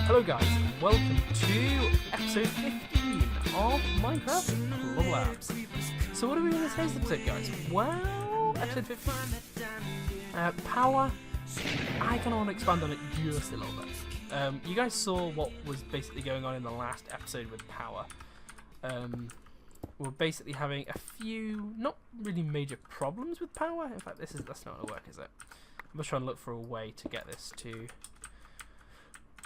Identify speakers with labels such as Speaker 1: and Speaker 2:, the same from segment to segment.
Speaker 1: Hello guys, and welcome to episode 15 of Minecraft Plum Labs. So what are we doing in today's episode, guys? Well, episode 15. Power, I kind of want to expand on it just a little bit. You guys saw what was basically going on in the last episode with power. We're basically having a few, not really major problems with power. In fact, that's not going to work, is it? I'm just trying to look for a way to get this to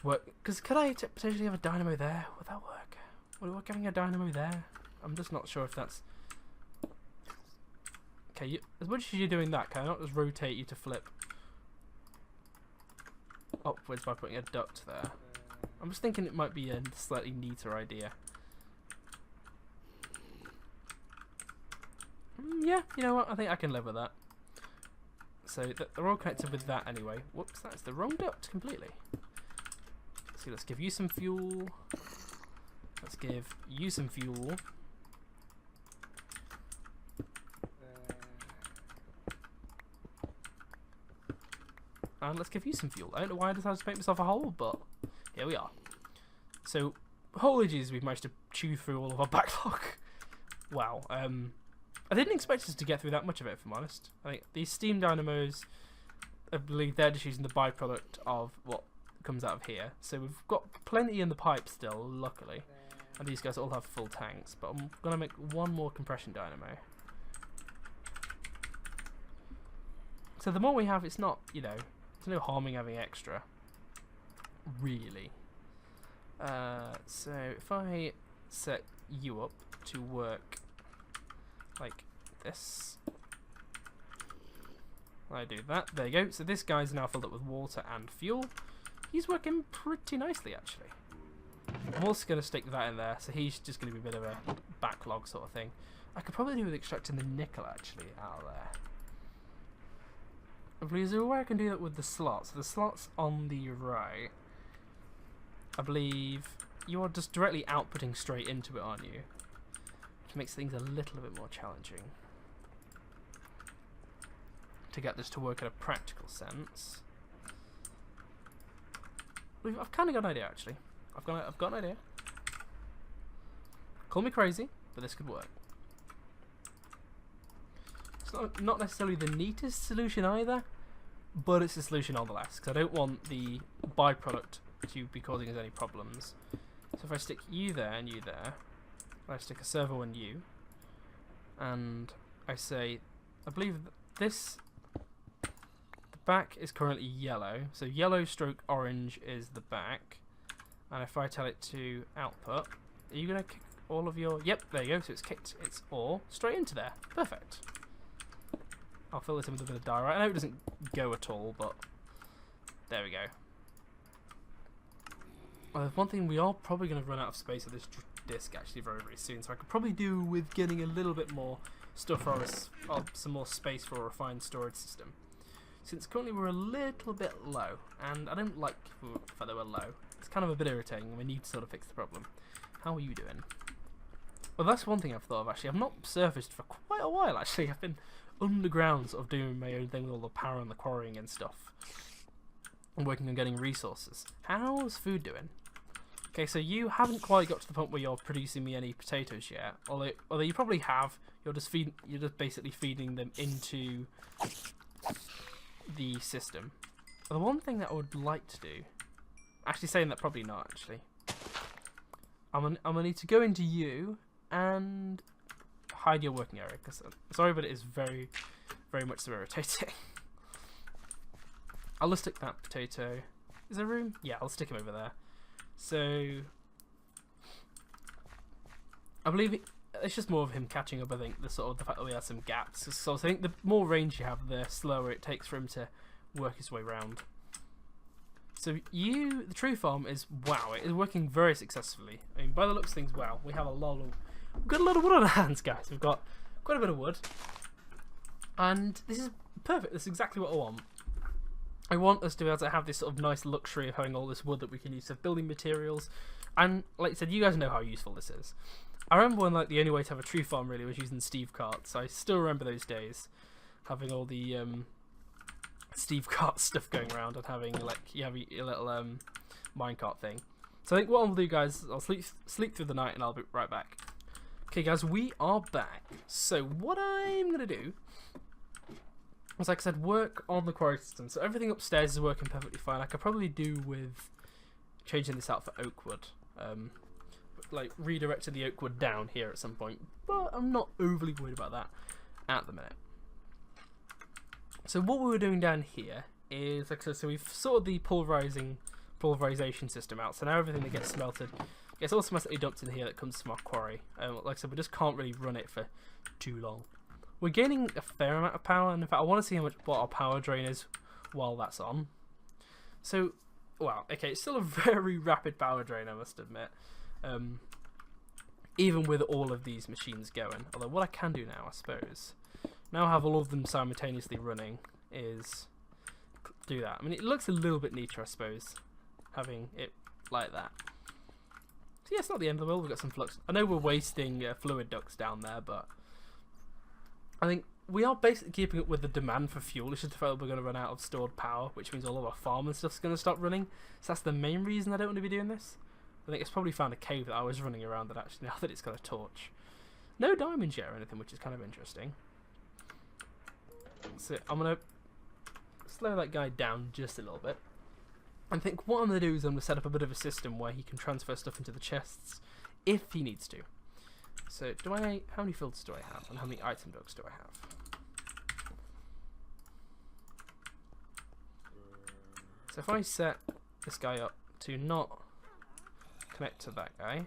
Speaker 1: work. Because could I potentially have a dynamo there? Would that work? Would it work having a dynamo there? I'm just not sure if that's... Okay, as much as you're doing that, can I not just rotate you to flip upwards by putting a duct there? I'm just thinking it might be a slightly neater idea. Yeah, you know what? I think I can live with that. So they're all connected with that anyway. Whoops, that's the wrong duct completely. So let's give you some fuel. Let's give you some fuel. And let's give you some fuel. I don't know why I decided to make myself a hole, but here we are. So, apologies, we've managed to chew through all of our backlog. Wow. I didn't expect us to get through that much of it, if I'm honest. I think these steam dynamos, I believe they're just using the byproduct of what comes out of here. So we've got plenty in the pipe still, luckily. And these guys all have full tanks. But I'm going to make one more compression dynamo. So the more we have, it's not, you know, there's no harming having extra. Really. So if I set you up to work like this, I do that, there you go. So this guy's now filled up with water and fuel. He's working pretty nicely, actually. I'm also going to stick that in there, so he's just going to be a bit of a backlog sort of thing. I could probably do with extracting the nickel, actually, out of there. I believe there's a way I can do that with the slots. So the slots on the right, I believe you are just directly outputting straight into it, aren't you? Which makes things a little bit more challenging to get this to work in a practical sense. I've kind of got an idea, actually. I've got an idea. Call me crazy, but this could work. It's not necessarily the neatest solution either, but it's a solution nonetheless, because I don't want the byproduct to be causing us any problems. So if I stick you there and you there, I stick a servo on you, and I say, I believe this, the back is currently yellow, so yellow stroke orange is the back, and if I tell it to output, are you going to kick all of your, yep, there you go, so it's kicked its ore straight into there, perfect. I'll fill this in with a bit of diorite. I know it doesn't go at all, but there we go. One thing, we are probably going to run out of space of this disc actually very, very soon, so I could probably do with getting a little bit more stuff for us, some more space for a refined storage system. Since currently we're a little bit low, and I don't like the fact that we're low. It's kind of a bit irritating, and we need to sort of fix the problem. How are you doing? Well, that's one thing I've thought of, actually. I've not surfaced for quite a while, actually. I've been underground, sort of doing my own thing with all the power and the quarrying and stuff, and working on getting resources. How's food doing? Okay, so you haven't quite got to the point where you're producing me any potatoes yet, although you probably have. You're just basically feeding them into the system. But the one thing that I would like to do, actually saying that probably not actually, I'm gonna need to go into you and hide your working area, because sorry, but it is very, very much so irritating. I'll just stick that potato. Is there room? Yeah, I'll stick him over there. So I believe it's just more of him catching up. I think the fact that we have some gaps. So I think the more range you have, the slower it takes for him to work his way around. So the tree farm is, wow, it is working very successfully. I mean, by the looks of things, wow, we've got a lot of wood on our hands, guys. We've got quite a bit of wood, and this is perfect. This is exactly what I want. I want us to be able to have this sort of nice luxury of having all this wood that we can use for building materials. And like I said, you guys know how useful this is. I remember when the only way to have a tree farm really was using Steve carts. I still remember those days, having all the Steve Cart stuff going around and having like you have your little minecart thing. So I think what I'll do, guys, I'll sleep through the night and I'll be right back. Okay, guys, we are back. So what I'm gonna do is, like I said, work on the quarry system. So everything upstairs is working perfectly fine. I could probably do with changing this out for oak wood. Like redirecting the oak wood down here at some point, but I'm not overly worried about that at the minute. So what we were doing down here is, like I said, so we've sorted the pulverization system out. So now everything that gets smelted gets automatically dumped in here that comes from our quarry. Like I said, we just can't really run it for too long. We're gaining a fair amount of power, and in fact I want to see what our power drain is while that's on. So, well, okay, it's still a very rapid power drain, I must admit. Even with all of these machines going. Although what I can do now, I suppose, now I have all of them simultaneously running, is do that. I mean, it looks a little bit neater, I suppose, having it like that. So yeah, it's not the end of the world. We've got some flux. I know we're wasting fluid ducts down there, but I think we are basically keeping up with the demand for fuel. It's just the fact that we're going to run out of stored power, which means all of our farm and stuff's going to stop running. So that's the main reason I don't want to be doing this. I think it's probably found a cave that I was running around that actually, now that it's got a torch. No diamonds yet or anything, which is kind of interesting. So I'm going to slow that guy down just a little bit. I think what I'm going to do is I'm going to set up a bit of a system where he can transfer stuff into the chests if he needs to. So how many filters do I have and how many item ducts do I have? So if I set this guy up to not connect to that guy,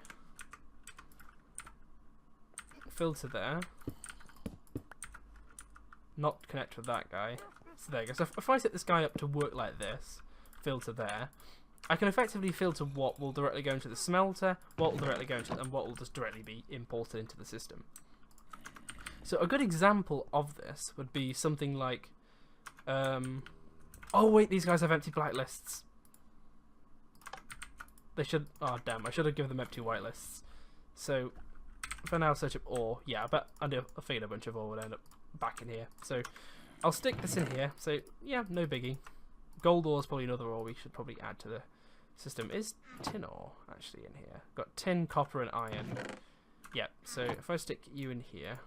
Speaker 1: filter there, not connect with that guy, so there you go. So if I set this guy up to work like this, filter there, I can effectively filter what will directly go into the smelter, what will directly go into, and what will just directly be imported into the system. So a good example of this would be something like, oh wait, these guys have empty blacklists. They should, oh damn, I should have given them empty whitelists. So if I now search up ore, yeah, I figured a bunch of ore would end up back in here. So I'll stick this in here. So yeah, no biggie. Gold ore is probably another ore we should probably add to the system. Is tin ore actually in here? Got tin, copper, and iron. Yeah, so if I stick you in here.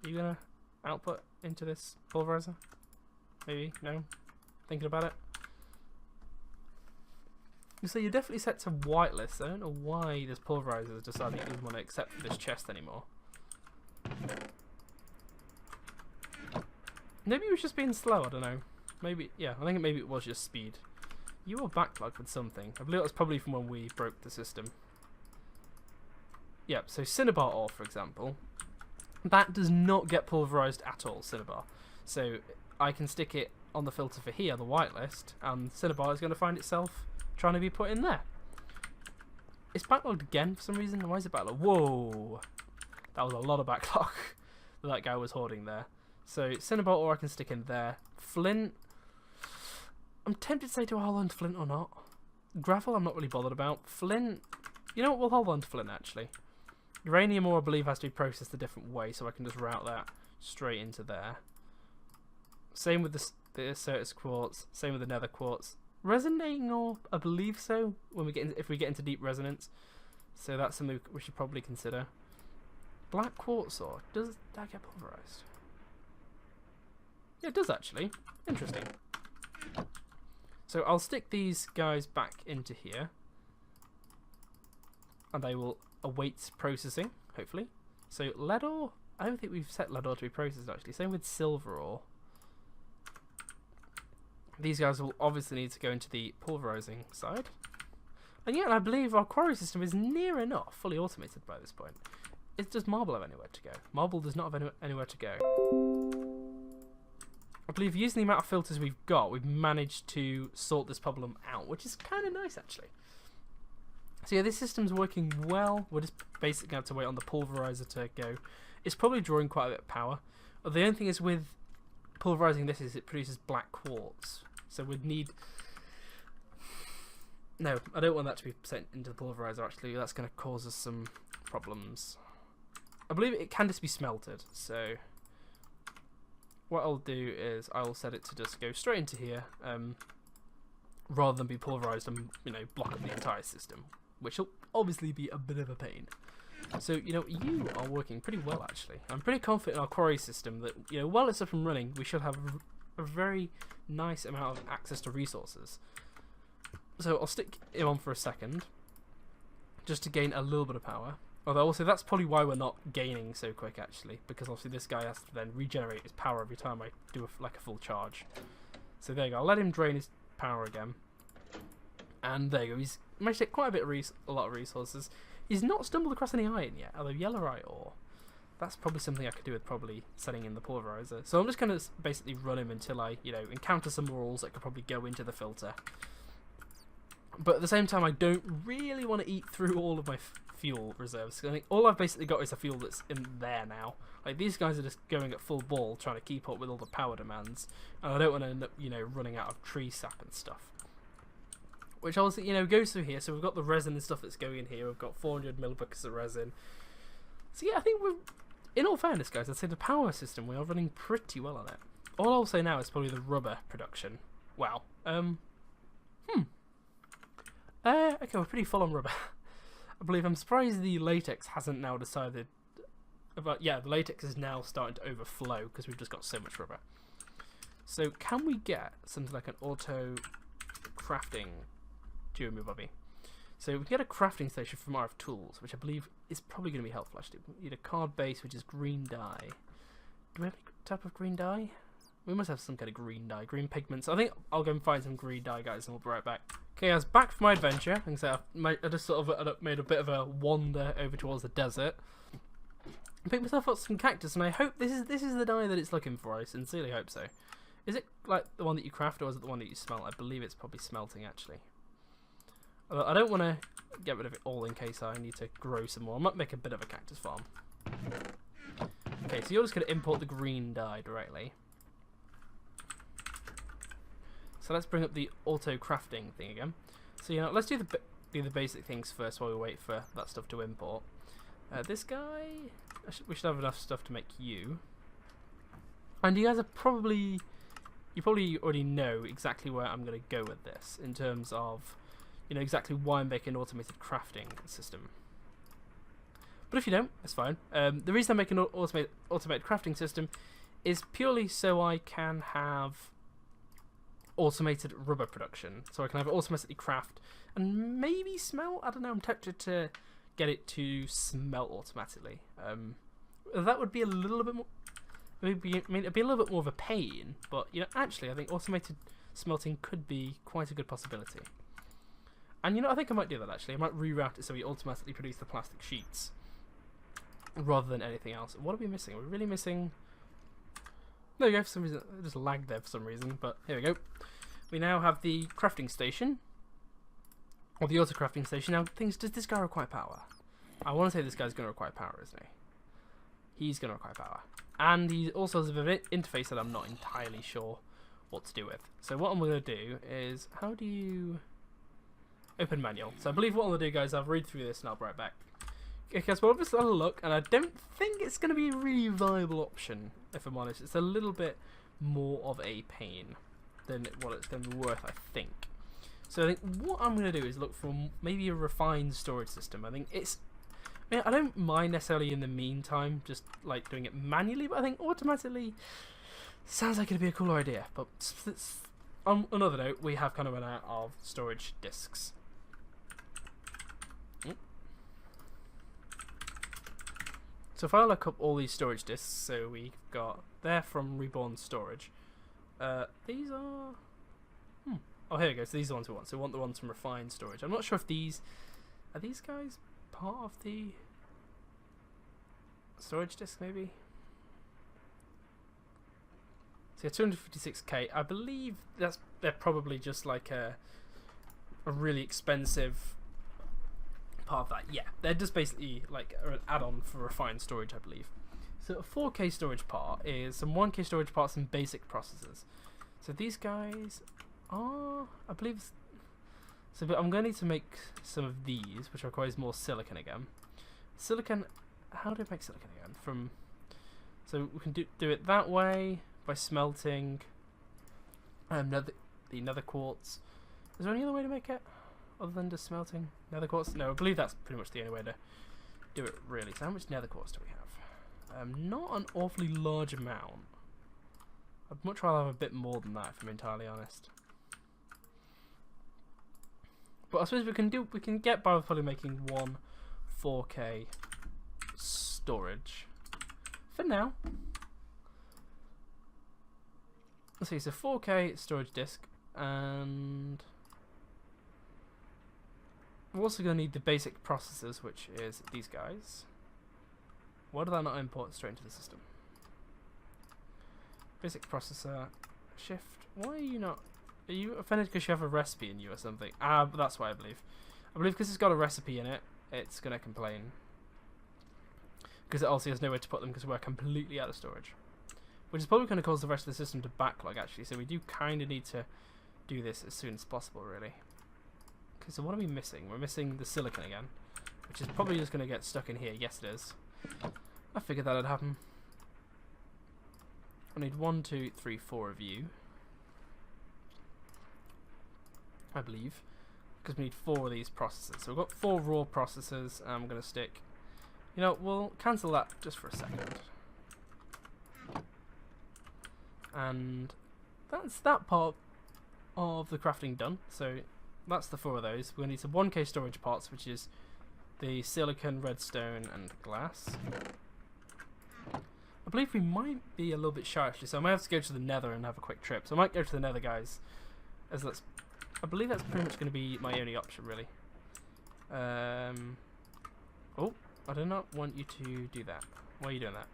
Speaker 1: Are you gonna output into this pulverizer? Maybe? No? Thinking about it? So you're definitely set to whitelist. I don't know why this pulverizer has decided it doesn't want to accept this chest anymore. Maybe it was just being slow, I don't know. Maybe, yeah, I think maybe it was just speed. You were backlogged with something. I believe it was probably from when we broke the system. Yep, so cinnabar ore, for example, that does not get pulverized at all, cinnabar. So I can stick it on the filter for here, the whitelist, and cinnabar is going to find itself trying to be put in there. It's backlogged again for some reason. Why is it backlogged? Whoa! That was a lot of backlog that guy was hoarding there. So cinnabar ore I can stick in there. Flint, I'm tempted to say do I hold on to flint or not. Gravel I'm not really bothered about. Flint, you know what, we'll hold on to flint actually. Uranium ore I believe has to be processed a different way, so I can just route that straight into there. Same with the Certus quartz, same with the nether quartz. Resonating ore, I believe so, when we get if we get into deep resonance. So that's something we should probably consider. Black quartz ore, does that get pulverized? Yeah, it does actually. Interesting. So I'll stick these guys back into here, and they will await processing, hopefully. So lead ore, I don't think we've set lead ore to be processed actually. Same with silver ore. These guys will obviously need to go into the pulverizing side. And yeah, I believe our quarry system is near enough fully automated by this point. Does marble have anywhere to go? Marble does not have anywhere to go. I believe using the amount of filters we've got, we've managed to sort this problem out, which is kind of nice actually. So yeah, this system's working well. We're just basically going to have to wait on the pulverizer to go. It's probably drawing quite a bit of power. But the only thing is with pulverizing this is it produces black quartz. So we'd need... No, I don't want that to be sent into the pulverizer actually. That's going to cause us some problems. I believe it can just be smelted. So what I'll do is I'll set it to just go straight into here, rather than be pulverized and block up the entire system, which will obviously be a bit of a pain. So you are working pretty well actually. I'm pretty confident in our quarry system that while it's up and running, we should have a very nice amount of access to resources. So I'll stick him on for a second, just to gain a little bit of power. Although also that's probably why we're not gaining so quick actually, because obviously this guy has to then regenerate his power every time I do a full charge. So there you go. I'll let him drain his power again, and there you go. He's managed to get quite a lot of resources. He's not stumbled across any iron yet, although yellowite ore. That's probably something I could do with probably setting in the pulverizer. So I'm just going to basically run him until I encounter some walls that could probably go into the filter. But at the same time, I don't really want to eat through all of my fuel reserves. I think all I've basically got is a fuel that's in there now. Like, these guys are just going at full ball, trying to keep up with all the power demands. And I don't want to end up, running out of tree sap and stuff. Which obviously, goes through here. So we've got the resin and stuff that's going in here. We've got 400 millibuckets of resin. So yeah, I think we're, in all fairness, guys, I'd say the power system, we are running pretty well on it. All I'll say now is probably the rubber production. Wow. Okay, we're pretty full on rubber. I believe I'm surprised the latex hasn't now decided about... Yeah, the latex is now starting to overflow because we've just got so much rubber. So can we get something like an auto crafting duo me bobby? So we can get a crafting station from RF Tools, which I believe is probably going to be helpful actually. We need a card base, which is green dye. Do we have any type of green dye? We must have some kind of green dye, green pigments. I think I'll go and find some green dye, guys, and we'll be right back. Okay, I was back from my adventure. And so I just sort of made a bit of a wander over towards the desert. I picked myself up some cactus, and I hope this is the dye that it's looking for. I sincerely hope so. Is it like the one that you craft, or is it the one that you smelt? I believe it's probably smelting, actually. Although I don't want to get rid of it all in case I need to grow some more. I might make a bit of a cactus farm. Okay, so you're just going to import the green dye directly. So let's bring up the auto crafting thing again. So let's do the basic things first while we wait for that stuff to import. This guy, we should have enough stuff to make you. And you guys are probably already know exactly where I'm going to go with this in terms of exactly why I'm making an automated crafting system. But if you don't, that's fine. The reason I'm making an automated crafting system is purely so I can have automated rubber production, so I can have it automatically craft and maybe smelt. I don't know, I'm tempted to get it to smelt automatically. That would be a little bit more, it'd be a little bit more of a pain, but actually I think automated smelting could be quite a good possibility. And I think I might do that actually. I might reroute it so we automatically produce the plastic sheets rather than anything else. What are we missing? Are we really missing? There we go, for some reason, it just lagged there for some reason, but here we go. We now have the crafting station, or the auto crafting station. Now, does this guy require power? I want to say this guy's going to require power, isn't he? He's going to require power. And he also has a bit of an interface that I'm not entirely sure what to do with. So what I'm going to do is, how do you open manual? So I believe what I'm going to do, guys, I'll read through this and I'll be right back. Okay, guys, well, I've just had a look, and I don't think it's going to be a really viable option, if I'm honest. It's a little bit more of a pain than what it's going to be worth, I think. So I think what I'm going to do is look for maybe a refined storage system. I think I don't mind necessarily in the meantime just like doing it manually, but I think automatically sounds like it'd be a cool idea. But on another note, we have kind of run out of storage disks. So if I look up all these storage disks, so we've got, they're from Reborn Storage. These are... Oh, here we go. So these are the ones we want. So we want the ones from Refined Storage. I'm not sure if these... Are these guys part of the storage disk, maybe? So yeah, 256k. I believe they're probably just like a really expensive part of that. Yeah, they're just basically like an add-on for Refined Storage, I believe. So a 4K storage part is some 1K storage parts and basic processors. So these guys are, I believe, so but I'm going to need to make some of these, which requires more silicon again. Silicon how do I make silicon again? So we can do it that way by smelting the nether quartz. Is there any other way to make it other than just smelting nether quartz? No, I believe that's pretty much the only way to do it, really. So how much nether quartz do we have? Not an awfully large amount. I'd much rather have a bit more than that, if I'm entirely honest. But I suppose we can get by with probably making one 4K storage for now. Let's see, so 4K storage disk, and we're also going to need the basic processors, which is these guys. Why did that not import straight into the system? Basic processor, shift. Why are you not? Are you offended because you have a recipe in you or something? Ah, but that's why I believe. I believe because it's got a recipe in it, it's going to complain. Because it also has nowhere to put them because we're completely out of storage. Which is probably going to cause the rest of the system to backlog, actually. So we do kind of need to do this as soon as possible, really. Okay, so what are we missing? We're missing the silicon again. Which is probably just going to get stuck in here. Yes, it is. I figured that would happen. I need 1, 2, 3, 4 of you. I believe. Because we need 4 of these processors. So we've got 4 raw processors. And I'm going to stick... You know, we'll cancel that just for a second. And that's that part of the crafting done. So that's the 4 of those. We're going to need some 1K storage parts, which is the silicon, redstone, and glass. I believe we might be a little bit shy, actually, so I might have to go to the nether and have a quick trip. So I might go to the nether, guys, as that's... I believe that's pretty much going to be my only option, really. Oh, I do not want you to do that. Why are you doing that?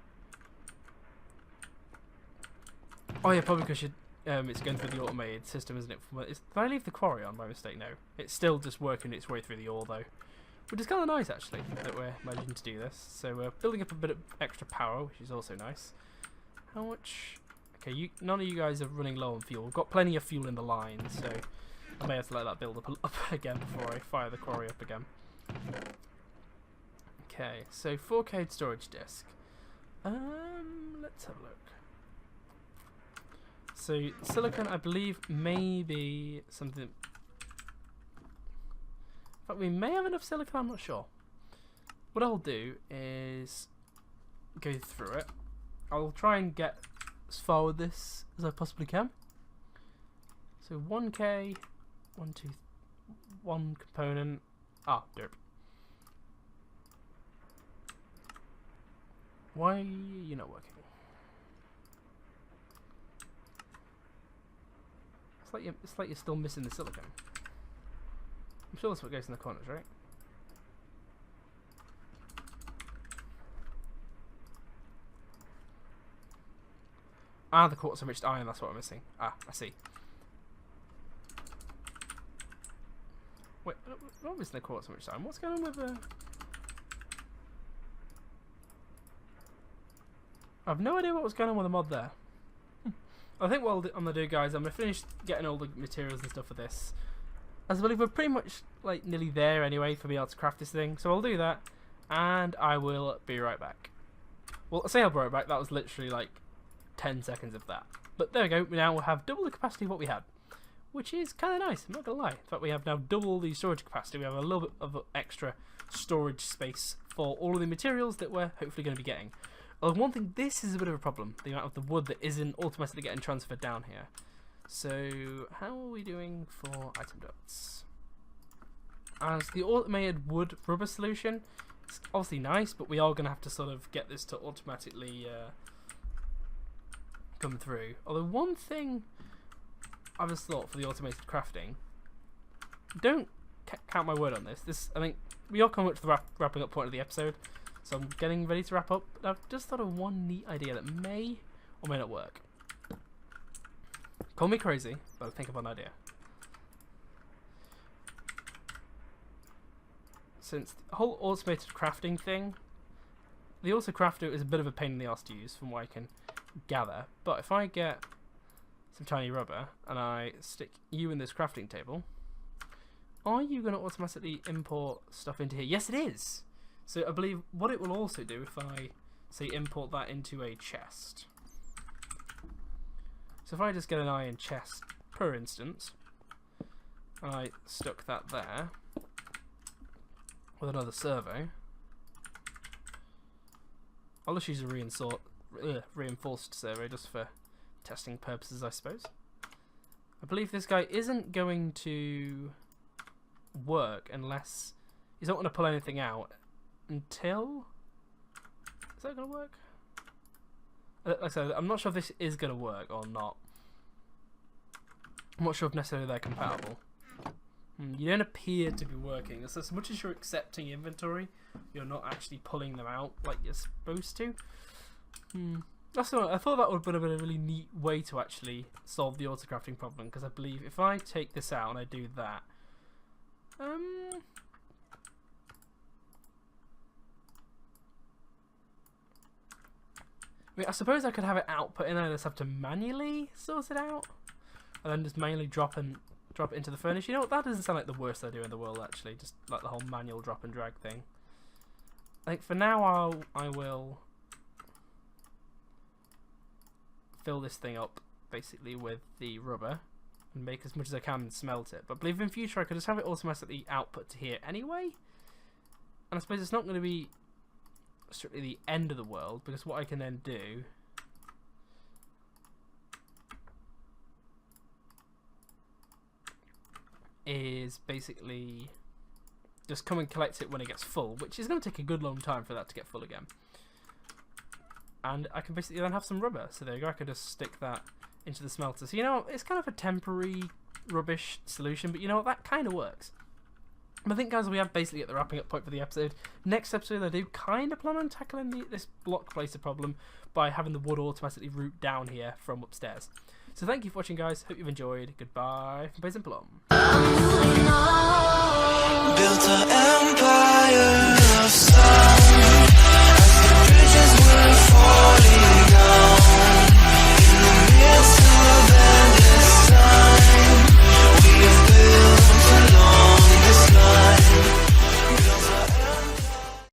Speaker 1: Oh yeah, probably because it's going through the automated system, isn't it? Did I leave the quarry on by mistake? No. It's still just working its way through the ore, though. Which is kind of nice, actually, that we're managing to do this. So we're building up a bit of extra power, which is also nice. How much... Okay, none of you guys are running low on fuel. We've got plenty of fuel in the line, so I may have to let that build up again before I fire the quarry up again. Okay, so 4K storage disk. Let's have a look. So silicon, I believe, may be something... In fact, we may have enough silicon, I'm not sure. What I'll do is go through it. I'll try and get as far with this as I possibly can. So 1K, 1 component. Ah, derp. Why are you not working? It's like you're still missing the silicon. I'm sure that's what goes in the corners, right? Ah, the quartz enriched iron, that's what I'm missing. Ah, I see. Wait, what was the quartz enriched iron? What's going on with the... I have no idea what was going on with the mod there. I think what I'm going to do, guys, I'm going to finish getting all the materials and stuff for this. As I believe we're pretty much like nearly there anyway for me able to craft this thing. So I'll do that and I will be right back. Well, I say I'll be right back, that was literally like 10 seconds of that. But there we go, we now have double the capacity of what we had. Which is kind of nice, I'm not going to lie. In fact, we have now double the storage capacity. We have a little bit of extra storage space for all of the materials that we're hopefully going to be getting. Although one thing, this is a bit of a problem. The amount of the wood that isn't automatically getting transferred down here. So, how are we doing for item dots? As the automated wood rubber solution, it's obviously nice, but we are going to have to sort of get this to automatically come through. Although one thing I've just thought for the automated crafting, don't count my word on this. I think we are coming up to the wrapping up point of the episode, so I'm getting ready to wrap up. But I've just thought of one neat idea that may or may not work. Call me crazy, but I think of an idea. Since the whole automated crafting thing, the auto crafter is a bit of a pain in the ass to use from what I can gather. But if I get some tiny rubber and I stick you in this crafting table, are you going to automatically import stuff into here? Yes, it is. So I believe what it will also do if I, say, import that into a chest. So if I just get an iron chest per instance, and I stuck that there with another servo, I'll just use a reinforced servo just for testing purposes, I suppose. I believe this guy isn't going to work unless he's not going to pull anything out until... Is that going to work? Like I said, I'm not sure if this is going to work or not. I'm not sure if necessarily they're compatible. You don't appear to be working. So as much as you're accepting inventory, you're not actually pulling them out like you're supposed to. That's what I thought that would have been a really neat way to actually solve the auto-crafting problem, because I believe if I take this out and I do that, I suppose I could have it output and I just have to manually sort it out, and then just manually drop it into the furnace. You know what? That doesn't sound like the worst idea in the world, actually. Just like the whole manual drop and drag thing. Like for now, I will fill this thing up basically with the rubber and make as much as I can and smelt it. But I believe in future I could just have it automatically output to here anyway. And I suppose it's not going to be strictly the end of the world, because what I can then do is basically just come and collect it when it gets full, which is going to take a good long time for that to get full again. And I can basically then have some rubber. So there you go, I can just stick that into the smelter. So you know, it's kind of a temporary rubbish solution, but you know what, that kind of works. I think, guys, we have basically at the wrapping up point for the episode. Next episode, I do kind of plan on tackling this block placer problem by having the wood automatically route down here from upstairs. So thank you for watching, guys. Hope you've enjoyed. Goodbye from Plum.